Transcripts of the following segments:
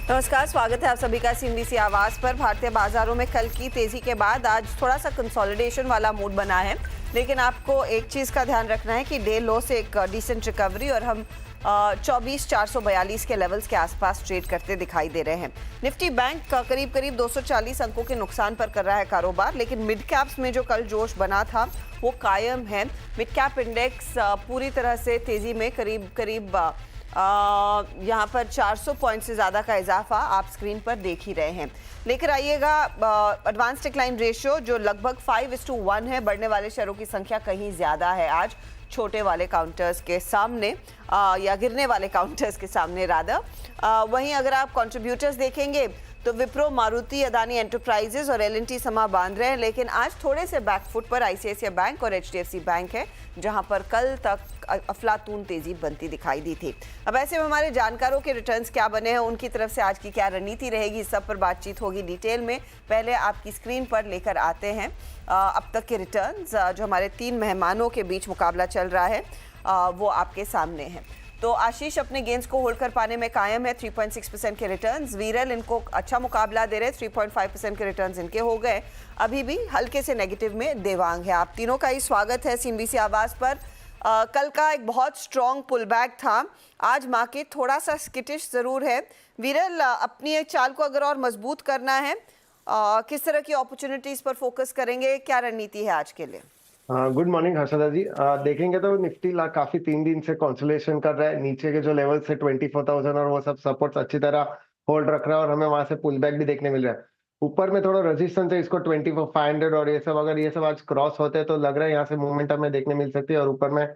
नमस्कार, स्वागत है आप सभी का सीएनबीसी आवाज पर। भारतीय बाजारों में कल की तेजी के बाद आज थोड़ा सा कंसोलिडेशन वाला मूड बना है, लेकिन आपको एक चीज का ध्यान रखना है कि डे लो से एक डिसेंट रिकवरी और हम 24,442 के लेवल्स के आसपास ट्रेड करते दिखाई दे रहे हैं। निफ्टी बैंक करीब 240 अंकों के नुकसान पर कर रहा है कारोबार, लेकिन मिड कैप्स में जो कल जोश बना था वो कायम है। मिड कैप इंडेक्स पूरी तरह से तेजी में करीब यहाँ पर 400 पॉइंट से ज़्यादा का इजाफा आप स्क्रीन पर देख ही रहे हैं। लेकर आइएगा एडवांस डिक्लाइन रेशियो जो लगभग 5:1 है। बढ़ने वाले शेयरों की संख्या कहीं ज़्यादा है आज छोटे वाले काउंटर्स के सामने या गिरने वाले काउंटर्स के सामने रादर। वहीं अगर आप कंट्रीब्यूटर्स देखेंगे तो विप्रो, मारुति, अदानी एंटरप्राइजेज और एल&टी समा बांध रहे हैं, लेकिन आज थोड़े से बैकफुट पर आईसीआईसीआई बैंक और एचडीएफसी बैंक है, जहां पर कल तक अफलातून तेजी बनती दिखाई दी थी। अब ऐसे में हमारे जानकारों के रिटर्न्स क्या बने हैं, उनकी तरफ से आज की क्या रणनीति रहेगी, इस सब पर बातचीत होगी डिटेल में। पहले आपकी स्क्रीन पर लेकर आते हैं अब तक के रिटर्न्स। जो हमारे 3 मेहमानों के बीच मुकाबला चल रहा है वो आपके सामने है। तो आशीष अपने गेंस को होल्ड कर पाने में कायम है, 3.6% के रिटर्न्स। वीरल इनको अच्छा मुकाबला दे रहे, 3.5% के रिटर्न्स इनके हो गए। अभी भी हल्के से नेगेटिव में देवांग है। आप तीनों का ही स्वागत है सीएनबीसी आवाज पर। कल का एक बहुत स्ट्रॉन्ग पुल बैक था, आज मार्केट थोड़ा सा स्किटिश जरूर है। वीरल, अपनी चाल को अगर और मजबूत करना है, किस तरह की अपॉर्चुनिटीज पर फोकस करेंगे, क्या रणनीति है आज के लिए? गुड मॉर्निंग हर्षदा जी। देखेंगे तो निफ्टी काफी 3 दिन से कंसोलिडेशन कर रहा है। नीचे के जो लेवल से 24,000 और वो सब सपोर्ट्स अच्छी तरह होल्ड रख रहा है और हमें वहां से पुल बैक भी देखने मिल रहा है। ऊपर में थोड़ा रेजिस्टेंस है, इसको 24,500 और ये सब अगर ये सब आज क्रॉस होते हैं तो लग रहा है यहाँ से मूवमेंट हमें देखने मिल सकती है और ऊपर में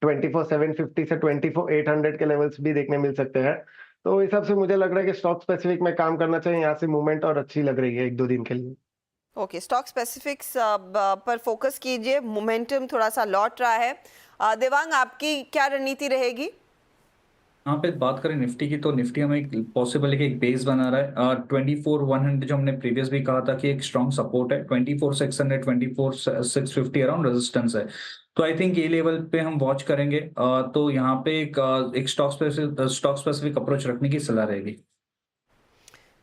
24,750 से 24,800 के लेवल्स भी देखने मिल सकते हैं। तो इस हिसाब से मुझे लग रहा है कि स्टॉक स्पेसिफिक में काम करना चाहिए। यहाँ से मूवमेंट और अच्छी लग रही है 1-2 दिन के लिए। ओके, स्टॉक स्पेसिफिक्स पर फोकस कीजिए। मोमेंटम थोड़ा सा लौट रहा है। देवांग, आपकी क्या रणनीति रहेगी? यहाँ पे बात करें निफ्टी की, तो निफ्टी हमें एक पॉसिबल है कि एक बेस बना रहा है। 24,100 जो हमने प्रीवियस भी कहा था कि एक स्ट्रॉन्ग सपोर्ट है, 24,600 24,650 अराउंड रेजिस्टेंस है। तो आई थिंक ये लेवल पे हम वॉच करेंगे। तो यहाँ पे एक स्टॉक स्पेसिफिक अप्रोच रखने की सलाह रहेगी।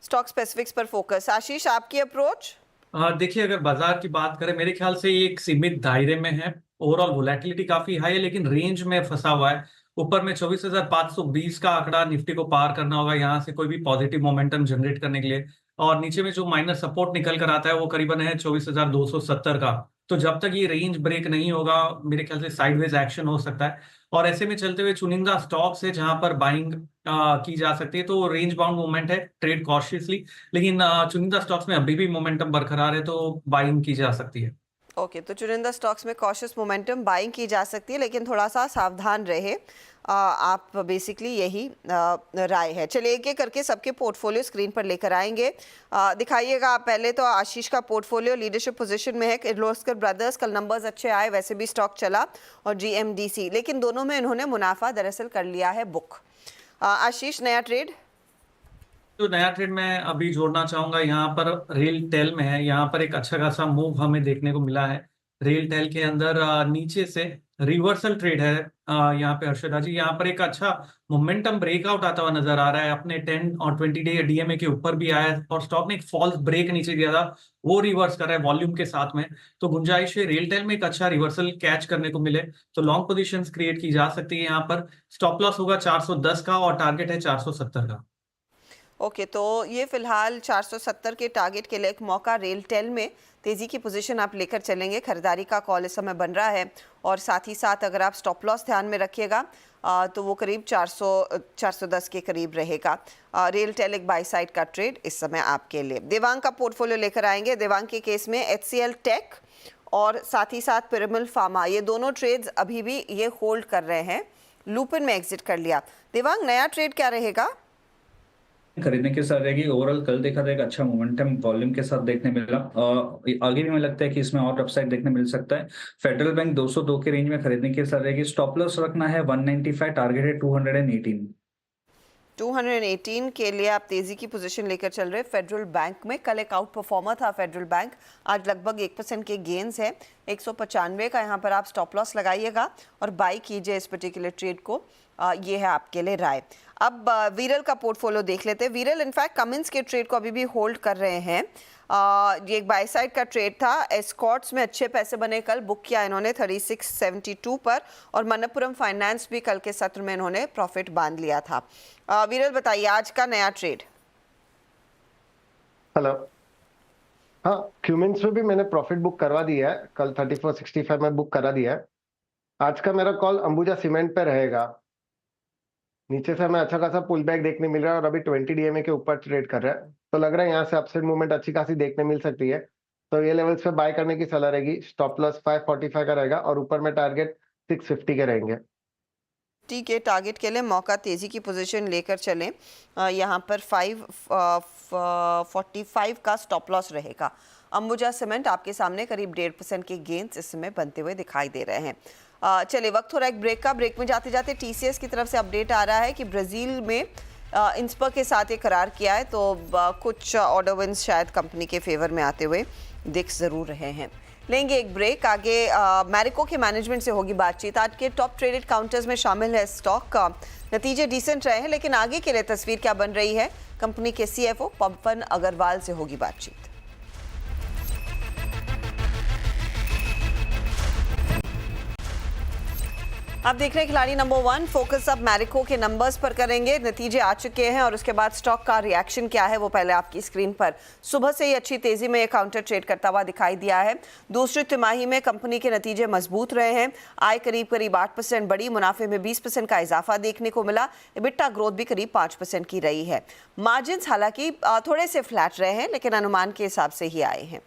स्टॉक स्पेसिफिक्स पर फोकस। आशीष, आपकी अप्रोच? देखिए, अगर बाजार की बात करें, मेरे ख्याल से ये एक सीमित दायरे में है। ओवरऑल वोलेटिलिटी काफी हाई है, लेकिन रेंज में फंसा हुआ है। ऊपर में 24,520 का आंकड़ा निफ्टी को पार करना होगा यहाँ से कोई भी पॉजिटिव मोमेंटम जनरेट करने के लिए। और नीचे में जो माइनर सपोर्ट निकल कर आता है वो करीबन है 24,270 का। तो जब तक ये रेंज ब्रेक नहीं होगा, मेरे ख्याल से साइडवेज एक्शन हो सकता है। और ऐसे में चलते हुए चुनिंदा स्टॉक्स है जहां पर बाइंग की जा सकती है, तो रेंज बाउंड मूवमेंट है, ट्रेड कॉशियसली। लेकिन चुनिंदा स्टॉक्स में अभी भी मोमेंटम बरकरार है, तो बाइंग की जा सकती है। ओके, तो चुनिंदा स्टॉक्स में कॉशियस मोमेंटम बाइंग की जा सकती है, लेकिन थोड़ा सा सावधान रहे। आप बेसिकली यही राय है। चलिए एक एक करके सबके पोर्टफोलियो स्क्रीन पर लेकर आएंगे। दिखाइएगा आप। पहले तो आशीष का पोर्टफोलियो लीडरशिप पोजीशन में है। किर्लोस्कर ब्रदर्स, कल नंबर्स अच्छे आए, वैसे भी स्टॉक चला, और जीएमडीसी, लेकिन दोनों में इन्होंने मुनाफा दरअसल कर लिया है बुक। आशीष, नया ट्रेड? तो नया ट्रेड मैं अभी जोड़ना चाहूंगा, यहाँ पर रेल टेल में है। यहाँ पर एक अच्छा खासा मूव हमें देखने को मिला है। रेल टेल के अंदर नीचे से रिवर्सल ट्रेड है यहाँ पे हर्षदा जी। यहाँ पर एक अच्छा मोमेंटम ब्रेकआउट आता हुआ नजर आ रहा है। अपने 10 और 20 डे डीएमए के ऊपर भी आया है और स्टॉक ने एक फॉल्स ब्रेक नीचे दिया था, वो रिवर्स कर रहा है वॉल्यूम के साथ में। तो गुंजाइश है रेल टेल में एक अच्छा रिवर्सल कैच करने को मिले तो लॉन्ग पोजीशंस क्रिएट की जा सकती है। यहाँ पर स्टॉप लॉस होगा 410 का और टारगेट है 470 का। ओके, तो ये फिलहाल 470 के टारगेट के लिए एक मौका। रेल टेल में तेजी की पोजीशन आप लेकर चलेंगे, खरीदारी का कॉल इस समय बन रहा है। और साथ ही साथ अगर आप स्टॉप लॉस ध्यान में रखिएगा तो वो करीब 410 के करीब रहेगा। रेल टेल एक बाई साइड का ट्रेड इस समय आपके लिए। देवांग का पोर्टफोलियो लेकर आएंगे। देवांग के केस में HCL टेक और साथ ही साथ पिरामिल फार्मा, ये दोनों ट्रेड्स अभी भी ये होल्ड कर रहे हैं। लुपिन में एग्जिट कर लिया। देवांग, नया ट्रेड क्या रहेगा? खरीदने के साथ रहेगी। ओवरऑल कल देखा जाएगा अच्छा मोमेंटम वॉल्यूम के साथ देखने मिला। आगे भी हमें लगता है कि इसमें और अपसाइड देखने मिल सकता है। फेडरल बैंक 202 के रेंज में खरीदने के साथ रहेगी। स्टॉप लॉस रखना है 195, टारगेट है 218। 218 के लिए आप तेजी की पोजीशन लेकर चल रहे। फेडरल बैंक में कल एक आउट परफॉर्मर था फेडरल बैंक, आज लगभग 1% के गेन्स है। 195 का यहाँ पर आप स्टॉप लॉस लगाइएगा और बाई कीजिए इस पर्टिकुलर ट्रेड को। ये है आपके लिए राय। अब वीरल का पोर्टफोलियो देख लेते हैं। वीरल इनफैक्ट कमिंस के ट्रेड को अभी भी होल्ड कर रहे हैं। ये एक बाय साइड का ट्रेड था। एस्कॉर्ट्स में अच्छे पैसे बने, कल बुक किया इन्होंने 3672 पर, और मनप्पुरम फाइनेंस भी कल के सत्र में इन्होंने प्रॉफिट बांध लिया था। वीरल बताइए आज का नया ट्रेड। हेलो। हाँ, क्यूमिंस में भी मैंने प्रॉफिट बुक करवा दिया है, कल 3465 में बुक करा दिया है। आज का मेरा कॉल अंबुजा सीमेंट पे रहेगा। नीचे से हमें अच्छा खासा पुल बैक देखने मिल रहा है और अभी 20 डीएमए के ऊपर ट्रेड कर रहा है, तो लग रहा है यहाँ से अपसाइड मूवमेंट अच्छी खासी देखने मिल सकती है। तो ये लेवल्स पे बाय करने की सलाह रहेगी। स्टॉप लॉस 545 का रहेगा और ऊपर में टारगेट 650 के रहेंगे। ठीक है, टारगेट के लिए मौका तेजी की पोजीशन लेकर चलें। यहाँ पर 545 का स्टॉप लॉस रहेगा। अंबुजा सीमेंट आपके सामने करीब 1.5% के गेंस इस समय बनते हुए दिखाई दे रहे हैं। चलिए वक्त हो रहा है एक ब्रेक का। ब्रेक में जाते जाते टीसीएस की तरफ से अपडेट आ रहा है कि ब्राज़ील में इंस्पर के साथ एक करार किया है, तो कुछ ऑर्डर विंस शायद कंपनी के फेवर में आते हुए दिख ज़रूर रहे हैं। लेंगे एक ब्रेक। आगे मैरिको के मैनेजमेंट से होगी बातचीत। आज के टॉप ट्रेडेड काउंटर्स में शामिल है स्टॉक का। नतीजे डिसेंट रहे हैं, लेकिन आगे के लिए तस्वीर क्या बन रही है, कंपनी के सीएफओ पवन अग्रवाल से होगी बातचीत। आप देख रहे हैं खिलाड़ी नंबर 1। फोकस अब मैरिको के नंबर्स पर करेंगे। नतीजे आ चुके हैं और उसके बाद स्टॉक का रिएक्शन क्या है वो पहले आपकी स्क्रीन पर। सुबह से ही अच्छी तेजी में ये काउंटर ट्रेड करता हुआ दिखाई दिया है। दूसरी तिमाही में कंपनी के नतीजे मजबूत रहे हैं। आय करीब 8% बढ़ी, मुनाफे में 20% का इजाफा देखने को मिला। एबिटा ग्रोथ भी करीब 5% की रही है। मार्जिन्स हालांकि थोड़े से फ्लैट रहे हैं, लेकिन अनुमान के हिसाब से ही आए हैं।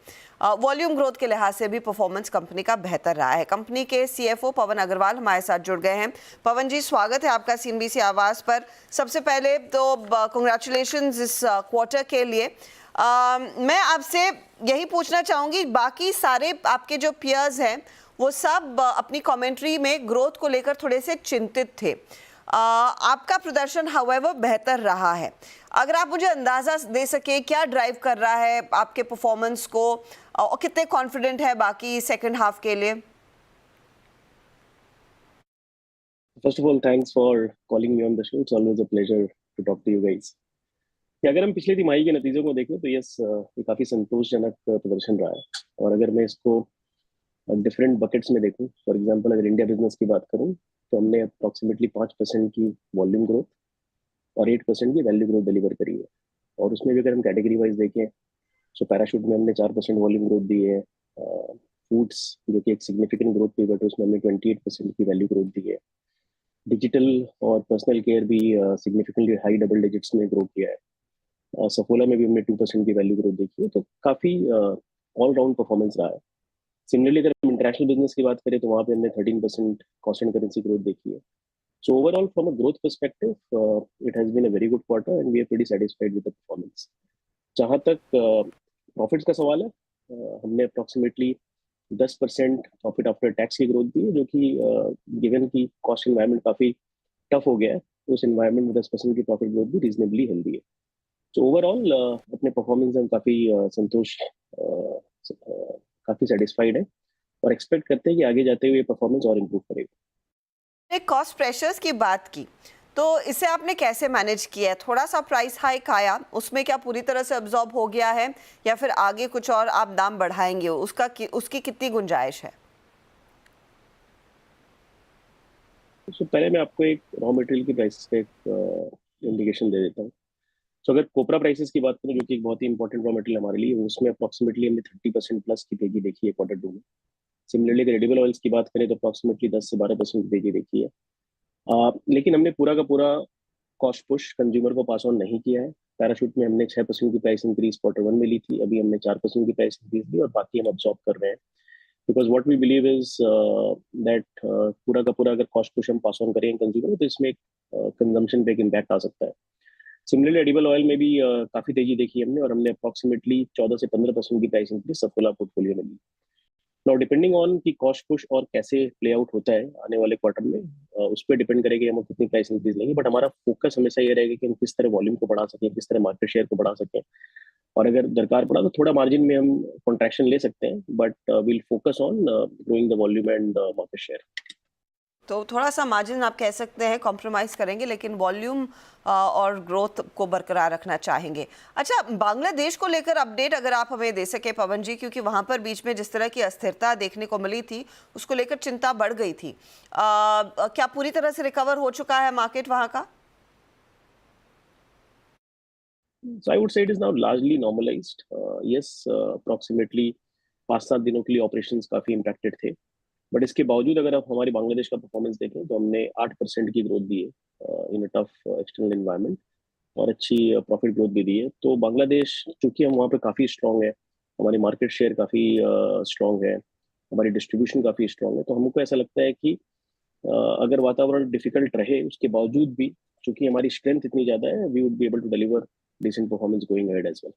वॉल्यूम ग्रोथ के लिहाज से भी परफॉर्मेंस कंपनी का बेहतर रहा है। कंपनी के सीएफओ पवन अग्रवाल हमारे साथ जुड़ गए हैं। पवन जी, स्वागत है आपका सीएनबीसी आवाज़ पर। सबसे पहले तो कंग्रेचुलेशंस इस क्वार्टर के लिए। मैं आपसे यही पूछना चाहूँगी, बाकी सारे आपके जो पियर्स हैं वो सब अपनी कमेंट्री में ग्रोथ को लेकर थोड़े से चिंतित थे। आपका प्रदर्शन हाउएवर बेहतर रहा है। अगर आप मुझे अंदाजा दे सके क्या ड्राइव कर रहा है आपके परफॉर्मेंस को, और कितने कॉन्फिडेंट है बाकी सेकंड हाफ के लिए? First of all, thanks for calling me on the show. It's always a pleasure to talk to you guys. अगर हम पिछले तिमाही के नतीजों को देखें तो यस, ये काफी संतोषजनक प्रदर्शन रहा है। और अगर मैं इसको डिफरेंट बकेट्स में देखूं, फॉर एग्जांपल अगर इंडिया बिजनेस की बात करूं तो हमने अप्रोक्सीमेटली 5% की वॉल्यूम ग्रोथ और 8% की वैल्यू ग्रोथ डिलीवर करी है। और उसमें भी अगर हम कैटेगरी वाइज देखें तो पैराशूट में हमने 4% वॉल्यूम ग्रोथ दी है। फूड्स जो कि एक सिग्निफिकेंट ग्रोथ पिवट है, उसमें हमने 28% की वैल्यू ग्रोथ दी है। डिजिटल और पर्सनल केयर भी सिग्निफिकेंटली हाई डबल डिजिट्स में ग्रो किया है। सफोला में भी हमने 2% की वैल्यू ग्रोथ देखी है, तो काफी ऑल राउंड परफॉर्मेंस रहा है। सिमिलरली अगर हम इंटरनेशनल बिजनेस की बात करें तो वहाँ पे हमने 13% कॉन्स्टेंट करेंसी ग्रोथ देखी है। So overall, from a growth perspective, it has been a very good quarter and we are pretty satisfied with the performance. जहाँ तक प्रॉफिट्स का सवाल है, हमने अप्रोक्सीमेटली 10% प्रॉफिट आफ्टर टैक्स की ग्रोथ दी है, जो कि गिवन की कॉस्ट एनवायरनमेंट काफी टफ हो गया है, तो उस एनवायरनमेंट में 10% की प्रॉफिट ग्रोथ भी रीजनेबली हेल्दी है। तो ओवरऑल अपने परफॉर्मेंस हम काफी संतोष काफी सेटिस्फाइड है और एक्सपेक्ट करते हैं कि आगे जाते हुए परफॉर्मेंस और इम्प्रूव करेगा। कॉस्ट प्रेशर्स की बात की तो इसे आपने कैसे मैनेज किया है? थोड़ा सा प्राइस हाइक आया, उसमें क्या पूरी तरह से अब्जॉर्ब हो गया है या फिर आगे कुछ और आप दाम बढ़ाएंगे? उसकी कितनी गुंजाइश है? तो पहले मैं आपको एक रॉ मटेरियल की प्राइसेस का एक इंडिकेशन दे देता हूँ। तो अगर कोपरा प्राइसेस की बात करें, जो कि एक बहुत ही इंपॉर्टेंट रॉ मटेरियल हमारे लिए, उसमें अप्रोक्सीमेटली हमने 30% प्लस की तेजी देखी है क्वार्टर 2 में। सिमिलरली अगर एडिबल ऑयल्स की बात करें तो अप्रोक्सीमेटली 10 से 12% की तेजी देखी है। लेकिन हमने पूरा का पूरा कॉस्ट पुश कंज्यूमर को पास ऑन नहीं किया है। पैराशूट में हमने 6% की प्राइस इंक्रीज क्वार्टर 1 में ली थी, अभी हमने 4% की प्राइस इंक्रीज ली और बाकी हम अब्सॉर्ब कर रहे हैं, because what we believe is that पूरा का पूरा अगर कॉस्ट पुश हम पास ऑन करें कंज्यूमर तो इसमें कंजम्पशन पे एक इम्पैक्ट आ सकता है। सिमिलरली एडिबल ऑयल में भी काफी तेजी देखी हमने और हमने अप्रोक्सीमेटली 14 से 15% की प्राइस इंक्रीज सफोला पोर्टफोलियो में ली। नाउ डिपेंडिंग ऑन कि कॉस्ट पुश और कैसे प्ले आउट होता है आने वाले क्वार्टर में, उस पर डिपेंड करेगा हम कितनी प्राइस इंक्रीज लेंगे, बट हमारा फोकस हमेशा ये रहेगा कि हम किस तरह वॉल्यूम को बढ़ा सकें, किस तरह मार्केट शेयर को बढ़ा सकें, और अगर दरकार पड़ा तो थोड़ा मार्जिन में हम कॉन्ट्रैक्शन ले सकते हैं, but will focus on growing the volume and market share. तो थोड़ा सा मार्जिन आप कह सकते हैं कॉम्प्रोमाइज़ करेंगे, लेकिन वॉल्यूम और ग्रोथ को बरकरार रखना चाहेंगे। अच्छा, बांग्लादेश को लेकर अपडेट अगर आप हमें दे सके पवन जी, क्योंकि वहाँ पर बीच में जिस तरह की अस्थिरता देखने को मिली थी उसको लेकर चिंता बढ़ गई थी। क्या पूरी तरह से रिकवर हो चुका है मार्केट वहाँ का? So I would say it is now largely normalized. Yes, approximately 5-7 दिनों के लिए ऑपरेशंस काफी इम्पैक्टेड थे, बट इसके बावजूद अगर आप हमारी बांग्लादेश का परफॉर्मेंस देखें तो हमने 8% की ग्रोथ दी है इन अ टफ एक्सटर्नल एनवायरनमेंट, और अच्छी प्रॉफिट ग्रोथ भी दी है। तो बांग्लादेश, चूंकि हम वहाँ पे काफी स्ट्रांग है, हमारी मार्केट शेयर काफी स्ट्रांग है, हमारी डिस्ट्रीब्यूशन काफी स्ट्रांग है, तो हमको ऐसा लगता है कि अगर वातावरण डिफिकल्ट रहे उसके बावजूद भी, चूंकि हमारी स्ट्रेंथ इतनी ज्यादा है, we would be able to deliver decent performance going ahead as well.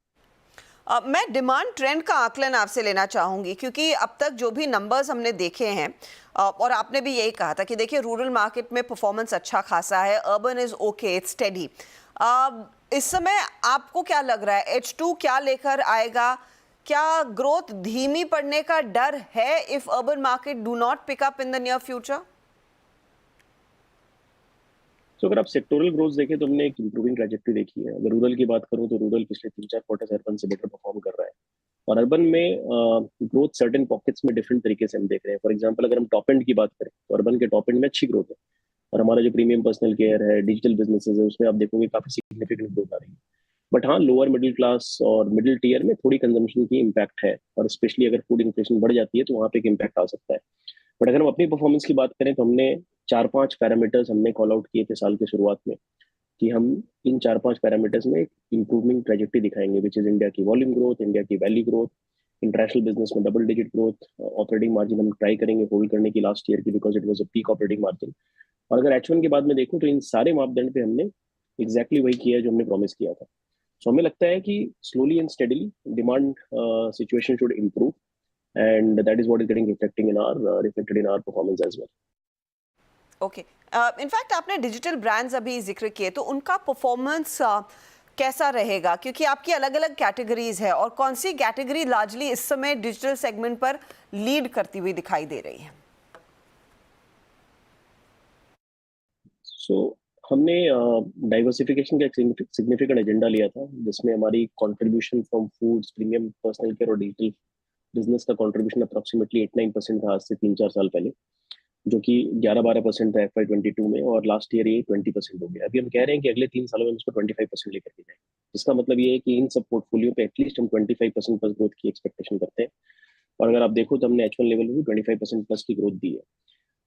मैं डिमांड ट्रेंड का आकलन आपसे लेना चाहूँगी, क्योंकि अब तक जो भी नंबर्स हमने देखे हैं और आपने भी यही कहा था कि देखिए रूरल मार्केट में परफॉर्मेंस अच्छा खासा है, urban is okay, it's steady. इस समय आपको क्या लग रहा है, H2 क्या लेकर आएगा? क्या ग्रोथ धीमी पड़ने का डर है if urban market do not pick up in the near future? तो अगर आप सेक्टोरल ग्रोथ देखें तो हमने एक इंप्रूविंग ट्रैजेक्टरी देखी है। अगर रूरल की बात करूं तो रूरल पिछले 3-4 क्वार्टर्स अर्बन से बेटर परफॉर्म कर रहा है, और अर्बन में ग्रोथ सर्टेन पॉकेट्स में डिफरेंट तरीके से हम देख रहे हैं। फॉर एग्जांपल अगर हम टॉप एंड की बात करें तो अर्बन के टॉप एंड में अच्छी ग्रोथ है, और हमारा जो प्रीमियम पर्सनल केयर है, डिजिटल बिजनेसेस है, उसमें आप देखोगे काफी सिग्निफिकेंट ग्रोथ आ रही है। बट हाँ, लोअर मिडिल क्लास और मिडिल टीयर में थोड़ी कंजम्पशन की इम्पैक्ट है, और स्पेशली अगर फूड इन्फ्लेशन बढ़ जाती है तो वहाँ पे एक इम्पैक्ट आ सकता है। बट अगर हम अपनी परफॉर्मेंस की बात करें तो हमने 4-5 पैरामीटर्स हमने कॉल आउट किए थे साल के शुरुआत में कि हम इन 4-5 पैरामीटर्स में एक इंप्रूविंग ट्रैजेक्टरी दिखाएंगे, विच इज इंडिया की वॉल्यूम ग्रोथ, इंडिया की वैल्यू ग्रोथ, इंटरनेशनल बिजनेस में double digit growth, operating margin हम ट्राई करेंगे होल्ड करने की लास्ट ईयर की, because it was a peak operating margin. और अगर H1 के बाद में देखूं तो इन सारे मापदंड पे हमने एग्जैक्टली वही किया है जो हमने प्रॉमिस किया था। सो हमें लगता है कि slowly and steadily demand situation should improve, and that is what is getting reflected in our performance as well. Okay, in fact आपने डिजिटल ब्रांड्स अभी जिक्र किए, तो उनका परफॉर्मेंस कैसा रहेगा? क्योंकि आपकी अलग अलग कैटेगरीज है, और कौन सी कैटेगरी लार्जली इस समय डिजिटल सेगमेंट पर लीड करती हुई दिखाई दे रही है? So हमने डाइवर्सिफिकेशन का एक सिग्निफिकेंट एजेंडा लिया था, जिसमें हमारी contribution from foods, premium personal care और डिजिटल बिजनेस का कंट्रीब्यूशन अप्रोक्सीमेटली 8-9% था आज से 3-4 साल पहले, जो कि 11-12% था FY22 में, और लास्ट ईयर ये 20% हो गया। अभी हम कह रहे हैं कि अगले 3 सालों में इसको 25% लेकर के जाएं, जिसका मतलब ये है कि इन सब पोर्टफोलियो पे एटलीस्ट हम 25% प्लस ग्रोथ की एक्सपेक्टेशन करते हैं। और अगर आप देखो तो हमने H1 लेवल में भी 25% प्लस की ग्रोथ दी है।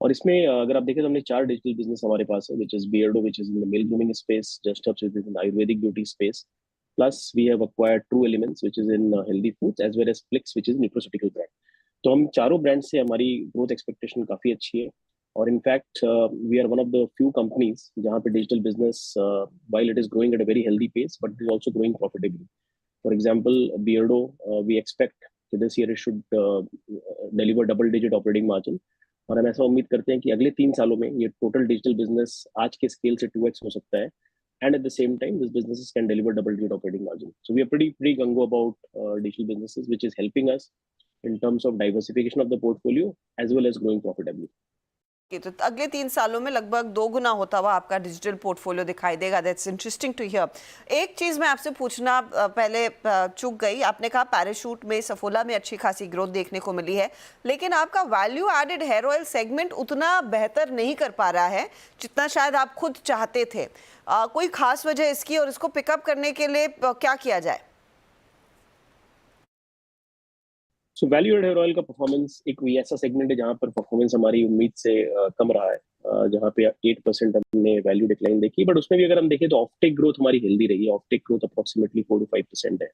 और इसमें अगर आप देखें तो हमने 4 डिजिटल बिजनेस हमारे पास है, which is Beardo, which is in the male grooming space, Just Herbs which is in Ayurvedic beauty space, plus we have acquired True Elements which is in healthy foods, as well as Flix which is nutraceutical brand. तो हम चारों brand से हमारी growth expectation काफी अच्छी है, और in fact we are one of the few companies जहां पे digital business while it is growing at a very healthy pace but it is also growing profitably. For example, Beardo, we expect that this year it should deliver double digit operating margin, और हम ऐसा उम्मीद करते हैं कि अगले 3 सालों में ये टोटल डिजिटल बिजनेस आज के स्केल से 2x हो सकता है, and at the same time these businesses can deliver double-digit operating margin. So we are pretty gung-ho about digital businesses, which is helping us in terms of diversification of the portfolio as well as growing profitably. तो अगले 3 सालों में लगभग 2 गुना होता हुआ आपका digital portfolio दिखाई देगा। That's interesting to hear. एक चीज़ मैं आपसे पूछना पहले चूक गई, आपने कहा पैराशूट में, सफोला में अच्छी खासी ग्रोथ देखने को मिली है, लेकिन आपका value added hair oil segment उतना बेहतर नहीं कर पा रहा है जितना शायद आप खुद चाहते थे। कोई खास वजह इसकी, और इसको पिकअप करने के लिए क्या किया जाए? So value added hair oil का परफॉर्मेंस एक ऐसा सेगमेंट है जहां पर परफॉर्मेंस हमारी उम्मीद से कम रहा है, जहां पे 8% हमने वैल्यू डिक्लाइन देखी, बट उसमें भी अगर हम देखें तो ऑफटेक ग्रोथ हमारी हेल्दी रही है। ऑफटेक ग्रोथ अप्रोक्सीमेटली 4-5% है।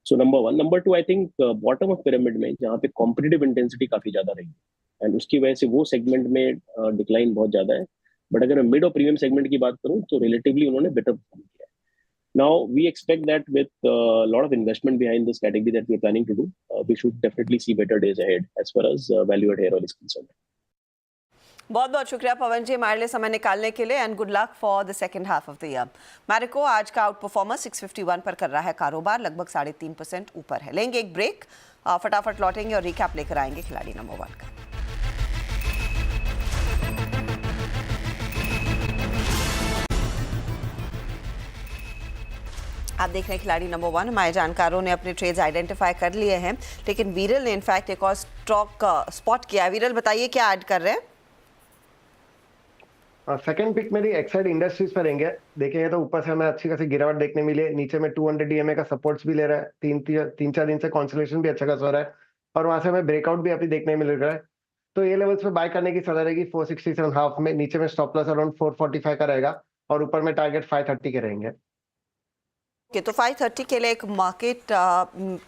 So number 1। Number 2, I think bottom of pyramid में जहाँ पे कॉम्पिटिटिव इंटेंसिटी काफी ज्यादा रही है, एंड उसकी वजह से वो सेगमेंट में डिक्लाइन बहुत ज्यादा है। बट अगर मैं मिड और प्रीमियम सेगमेंट की बात करूं तो रिलेटिवली उन्होंने बेटर परफॉर्म किया है। Now we expect that with a lot of investment behind this category that we are planning to do, we should definitely see better days ahead as far as value-added hair oil is concerned. बहुत बहुत शुक्रिया पवन जी हमारे लिए समय निकालने के लिए, and good luck for the second half of the year. Marico आज का आउट परफॉर्मर 651 पर कर रहा है कारोबार, लगभग 3.5% ऊपर है। लेंगे एक ब्रेक, फटाफट लौटेंगे और रिकैप लेकर आएंगे खिलाड़ी नंबर 1 का। आप देख रहे हैं खिलाड़ी नंबर 1। हमारे जानकारों ने अपने ट्रेड्स आइडेंटिफाई कर लिए हैं, लेकिन वीरल ने इनफैक्ट एक और स्टॉक स्पॉट किया है। वीरल बताइए क्या ऐड कर रहे हैं? सेकंड पिक मेरी एक्साइड इंडस्ट्रीज पर रहेंगे। देखेंगे तो ऊपर से हमें अच्छी खासी गिरावट देखने मिली है, नीचे में 200 DMA का सपोर्ट्स भी ले रहा है, तीन चार दिन से कॉन्सोलेशन भी अच्छा खासा हो रहा है और वहां से हमें ब्रेकआउट भी अभी देखने मिल रहा है। तो ये लेवल्स पे बाय करने की सलाह रहेगी 467.5 में, नीचे में स्टॉप लॉस अराउंड 445 का रहेगा और ऊपर में टारगेट 530 के रहेंगे। तो 530 के लिए एक मार्केट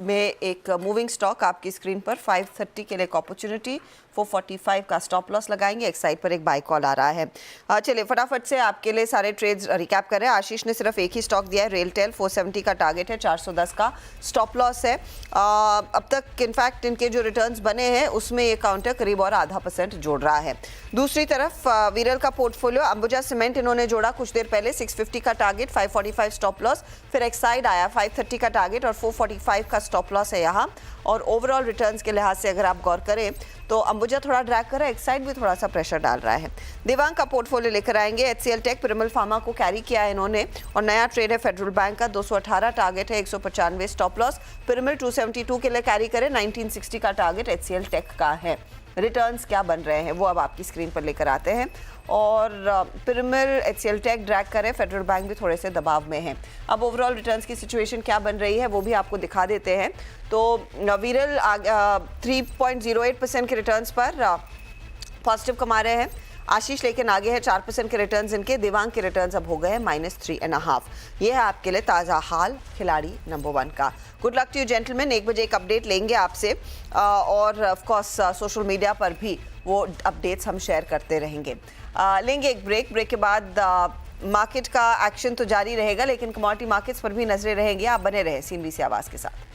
में एक मूविंग स्टॉक आपकी स्क्रीन पर, 530 के लिए एक अपॉर्चुनिटी, 445 का स्टॉप लॉस लगाएंगे। एक साइड पर एक बाय कॉल आ रहा है। चलिए फटाफट से आपके लिए सारे ट्रेड्स रिकैप कर रहे हैं। आशीष ने सिर्फ एक ही स्टॉक दिया है, रेलटेल, 470 का टारगेट है, 410 का स्टॉप लॉस है। अब तक इनफैक्ट इनके जो रिटर्न्स बने हैं उसमें ये काउंटर करीब और 0.5% जोड़ रहा है। दूसरी तरफ वीरल का पोर्टफोलियो, अंबुजा सीमेंट इन्होंने जोड़ा कुछ देर पहले, 650 का टारगेट, 545 स्टॉप लॉस, फिर एक साइड आया 530 का टारगेट और 445 का स्टॉप लॉस है यहाँ। और ओवरऑल रिटर्न्स के लिहाज से अगर आप गौर करें तो अंबुजा थोड़ा ड्रैग कर रहा है, एक साइड भी थोड़ा सा प्रेशर डाल रहा है। देवांग का पोर्टफोलियो लेकर आएंगे। HCL टेक, पिरामल फार्मा को कैरी किया है इन्होंने और नया ट्रेड है फेडरल बैंक का, 218 टारगेट है, 195 स्टॉप लॉस। पिरामल 272 के लिए कैरी करे, 1960 का टारगेट HCL टेक का है। रिटर्न्स क्या बन रहे हैं वो अब आपकी स्क्रीन पर लेकर आते हैं। और पिरामल, HCL टेक ड्रैग करे, फेडरल बैंक भी थोड़े से दबाव में है। अब ओवरऑल रिटर्न्स की सिचुएशन क्या बन रही है वो भी आपको दिखा देते हैं। तो वीरल 3.08% के रिटर्न्स पर पॉजिटिव कमा रहे हैं। आशीष लेकिन आगे है 4% के रिटर्न्स इनके। देवांग के रिटर्न्स अब हो गए हैं -3.5। ये है आपके लिए ताज़ा हाल खिलाड़ी नंबर 1 का। Good luck to you gentleman. 1 बजे एक अपडेट लेंगे आपसे और ऑफ कोर्स सोशल मीडिया पर भी वो अपडेट्स हम शेयर करते रहेंगे। लेंगे एक ब्रेक के बाद मार्केट का एक्शन तो जारी रहेगा, लेकिन कमोडिटी मार्केट्स पर भी नजरें रहेंगी। आप बने रहे CNBC आवाज़ के साथ।